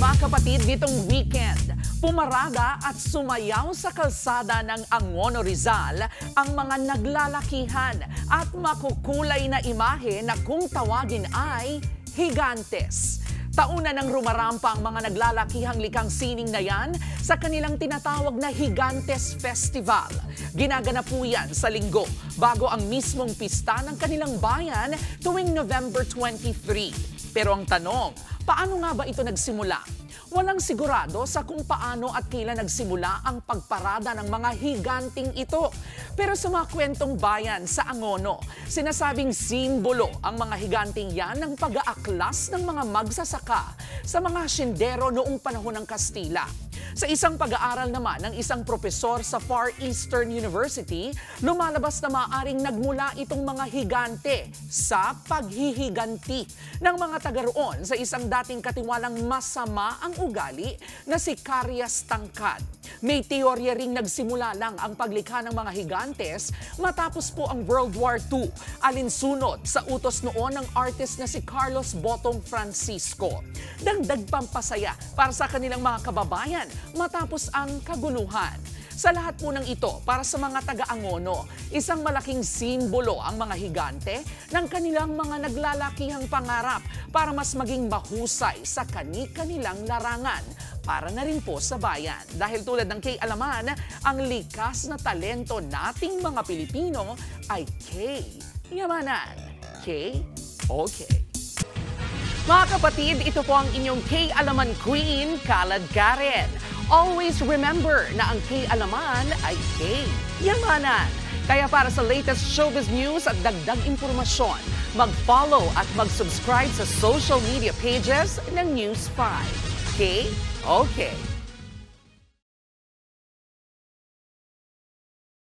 Mga kapatid, nitong weekend, pumarada at sumayaw sa kalsada ng Angono, Rizal ang mga naglalakihan at makukulay na imahe na kung tawagin ay higantes. Tauna nang rumarampa ang mga naglalakihang likang sining na yan sa kanilang tinatawag na Higantes Festival. Ginaganap po yan sa linggo bago ang mismong pista ng kanilang bayan tuwing November 23. Pero ang tanong, paano nga ba ito nagsimula? Walang sigurado sa kung paano at kailan nagsimula ang pagparada ng mga higanting ito. Pero sa mga kwentong bayan sa Angono, sinasabing simbolo ang mga higanting yan ng pag-aaklas ng mga magsasaka sa mga hasyendero noong panahon ng Kastila. Sa isang pag-aaral naman ng isang propesor sa Far Eastern University, lumalabas na maaaring nagmula itong mga higante sa paghihiganti ng mga taga roon sa isang dating katiwalang masama ang ugali na si Carias Tangkad. May teorya ring nagsimula lang ang paglikha ng mga higantes matapos po ang World War II, alinsunod sa utos noon ng artist na si Carlos Botong Francisco. Dagdag pampasaya para sa kanilang mga kababayan matapos ang kaguluhan. Sa lahat po ng ito, para sa mga taga-Angono, isang malaking simbolo ang mga higante ng kanilang mga naglalakihang pangarap para mas maging mahusay sa kani-kanilang larangan. Para na rin po sa bayan. Dahil tulad ng Kay Alaman, ang likas na talento nating mga Pilipino ay K-yamanan. K-okay. Mga kapatid, ito po ang inyong K-Alaman Queen, Kalad Karen. Always remember na ang K-Alaman ay K-yamanan. Kaya para sa latest showbiz news at dagdag impormasyon, mag-follow at mag-subscribe sa social media pages ng News 5. K-okay.